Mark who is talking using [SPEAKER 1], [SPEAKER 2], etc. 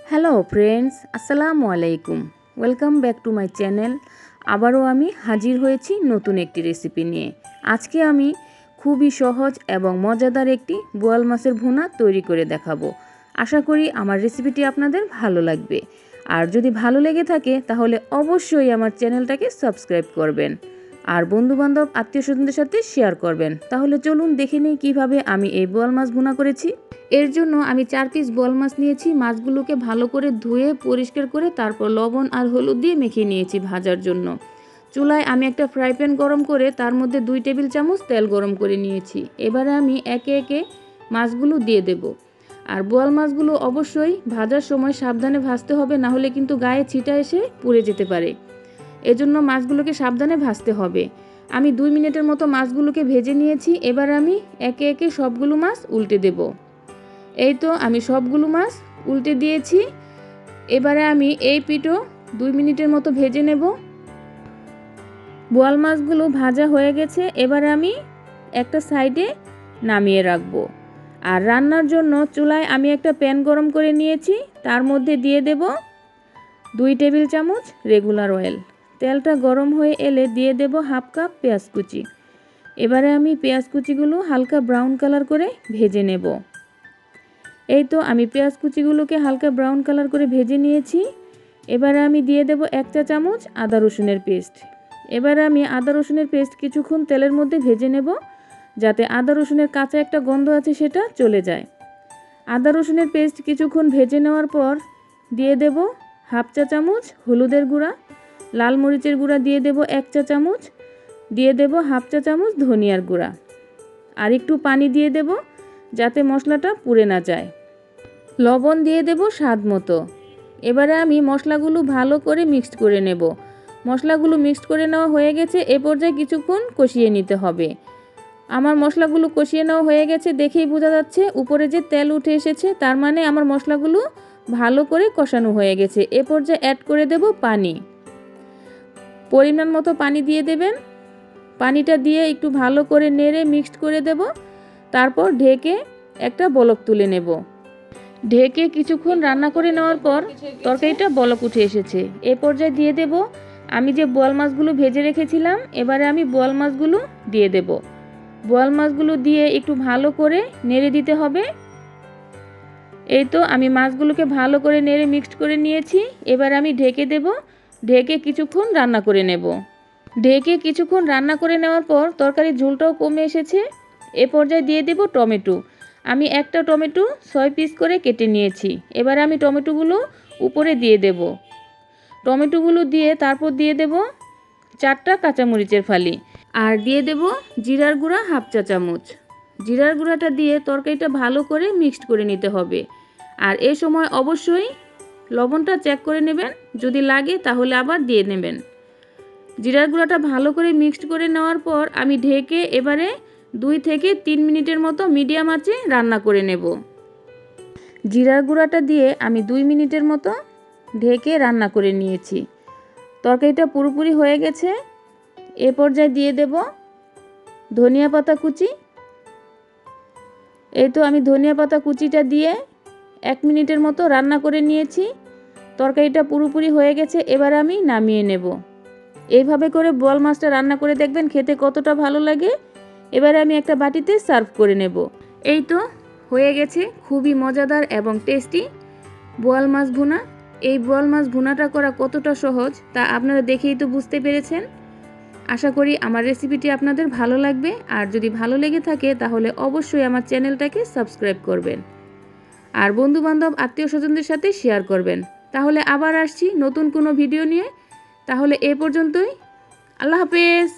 [SPEAKER 1] Hello friends, আসসালামু আলাইকুম। Welcome back to my channel. আবারও আমি হাজির হয়েছি নতুন একটি রেসিপি নিয়ে। আজকে আমি খুবই সহজ এবং মজাদার একটি বোয়াল মাছের ভুনা তৈরি করে দেখাবো। আশা করি আমার রেসিপিটি আপনাদের ভালো লাগবে। আর যদি ভালো লেগে থাকে তাহলে অবশ্যই আমার চ্যানেলটাকে সাবস্ক্রাইব করবেন আর বন্ধুবান্ধব আত্মীয়স্বজনদের সাথে শেয়ার করবেন। তাহলে চলুন দেখে নিই কীভাবে আমি এই বোয়াল মাছ ভুনা করেছি। এর জন্য আমি 4 পিস বোয়াল মাছ নিয়েছি। মাছগুলোকে ভালো করে ধুয়ে পরিষ্কার করে তারপর লবণ আর হলুদ দিয়ে মেখে নিয়েছি ভাজার জন্য। চুলায় আমি একটা ফ্রাই প্যান গরম করে তার মধ্যে 2 টেবিল চামচ তেল গরম করে নিয়েছি। এবারে আমি একে একে মাছগুলো দিয়ে দেব। আর বোয়াল মাছগুলো অবশ্যই ভাজার সময় সাবধানে ভাজতে হবে, না হলে কিন্তু গায়ে ছিটা এসে পুড়ে যেতে পারে। এজন্য মাছগুলোকে সাবধানে ভাজতে হবে। আমি 2 মিনিটের মতো মাছগুলোকে ভেজে নিয়েছি। এবার আমি একে একে সবগুলো মাছ উল্টে দেব। এই তো আমি সবগুলো মাছ উল্টে দিয়েছি। এবারে আমি এই পিঠও 2 মিনিটের মতো ভেজে নেব। বোয়াল মাছগুলো ভাজা হয়ে গেছে। এবারে আমি একটা সাইডে নামিয়ে রাখবো। আর রান্নার জন্য চুলায় আমি একটা প্যান গরম করে নিয়েছি। তার মধ্যে দিয়ে দেব 2 টেবিল চামচ রেগুলার অয়েল। তেলটা গরম হয়ে এলে দিয়ে দেব হাফ কাপ পেঁয়াজ কুচি। এবারে আমি পেঁয়াজ কুচিগুলো হালকা ব্রাউন কালার করে ভেজে নেব। এই তো আমি পেঁয়াজ কুচিগুলোকে হালকা ব্রাউন কালার করে ভেজে নিয়েছি। এবারে আমি দিয়ে দেব 1 চা চামচ আদা রসুনের পেস্ট। এবারে আমি আদা রসুনের পেস্ট কিছুক্ষণ তেলের মধ্যে ভেজে নেব, যাতে আদা রসুনের কাঁচা একটা গন্ধ আছে সেটা চলে যায়। আদা রসুনের পেস্ট কিছুক্ষণ ভেজে নেওয়ার পর দিয়ে দেব হাফ চা চামচ হলুদের গুঁড়া, লাল মরিচের গুঁড়া দিয়ে দেব 1 চা চামচ, দিয়ে দেব হাফ চা চামচ ধনিয়ার গুঁড়া, আর একটু পানি দিয়ে দেব যাতে মশলাটা পুড়ে না যায়। লবণ দিয়ে দেব স্বাদ মতো। এবারে আমি মশলাগুলো ভালো করে মিক্সড করে নেব। মশলাগুলো মিক্সড করে নেওয়া হয়ে গেছে। এ পর্যায়ে কিছুক্ষণ কষিয়ে নিতে হবে। আমার মশলাগুলো কষিয়ে নেওয়া হয়ে গেছে, দেখেই বোঝা যাচ্ছে উপরে যে তেল উঠে এসেছে, তার মানে আমার মশলাগুলো ভালো করে কষানো হয়ে গেছে। এ পর্যায়ে অ্যাড করে দেব পানি। পরিমাণ মতো পানি দিয়ে দেবেন। পানিটা দিয়ে একটু ভালো করে নেড়ে মিক্সড করে দেব। তারপর ঢেকে একটা বলক তুলে নেব। ঢেকে কিছুক্ষণ রান্না করে নেওয়ার পর তরকারিটা বলক উঠে এসেছে। এ পর্যায়ে দিয়ে দেব আমি যে বোয়াল মাছগুলো ভেজে রেখেছিলাম। এবারে আমি বোয়াল মাছগুলো দিয়ে দেব। বোয়াল মাছগুলো দিয়ে একটু ভালো করে নেড়ে দিতে হবে। এই তো আমি মাছগুলোকে ভালো করে নেড়ে মিক্সড করে নিয়েছি। এবার আমি ঢেকে দেব। ঢেকে কিছুক্ষণ রান্না করে নেব। ঢেকে কিছুক্ষণ রান্না করে নেওয়ার পর তরকারির ঝোলটাও কমে এসেছে। এ পর্যায়ে দিয়ে দেব টমেটো। আমি একটা টমেটো 6 পিস করে কেটে নিয়েছি। এবার আমি টমেটোগুলো উপরে দিয়ে দেব। টমেটোগুলো দিয়ে তারপর দিয়ে দেব 4টা কাঁচামরিচের ফালি, আর দিয়ে দেব জিরার গুঁড়া হাফ চা চামচ। জিরার গুঁড়াটা দিয়ে তরকারিটা ভালো করে মিক্সড করে নিতে হবে। আর এই সময় অবশ্যই লবণটা চেক করে নেবেন, যদি লাগে তাহলে আবার দিয়ে নেবেন। জিরার গুঁড়াটা ভালো করে মিক্সড করে নেওয়ার পর আমি ঢেকে এবারে 2 থেকে 3 মিনিটের মতো মিডিয়াম আঁচে রান্না করে নেব। জিরার গুঁড়াটা দিয়ে আমি 2 মিনিটের মতো ঢেকে রান্না করে নিয়েছি। তরকারিটা পুরোপুরি হয়ে গেছে। এ পর্যায়ে দিয়ে দেব ধনিয়া পাতা কুচি। এই তো আমি ধনিয়া পাতা কুচিটা দিয়ে 1 মিনিটের মতো রান্না করে নিয়েছি। তরকারিটা পুরোপুরি হয়ে গেছে। এবার আমি নামিয়ে নেব। এইভাবে করে বোয়াল মাছটা রান্না করে দেখবেন খেতে কতটা ভালো লাগে। এবারে আমি একটা বাটিতে সার্ভ করে নেব। এই তো হয়ে গেছে খুবই মজাদার এবং টেস্টি বোয়াল মাছ ভুনা। এই বোয়াল মাছ ভুনাটা করা কতটা সহজ তা আপনারা দেখেই তো বুঝতে পেরেছেন। আশা করি আমার রেসিপিটি আপনাদের ভালো লাগবে। আর যদি ভালো লেগে থাকে তাহলে অবশ্যই আমার চ্যানেলটাকে সাবস্ক্রাইব করবেন আর বন্ধুবান্ধব আত্মীয় স্বজনদের সাথে শেয়ার করবেন। তাহলে আবার আসছি নতুন কোনো ভিডিও নিয়ে। তাহলে এ পর্যন্তই। আল্লাহ হাফেজ।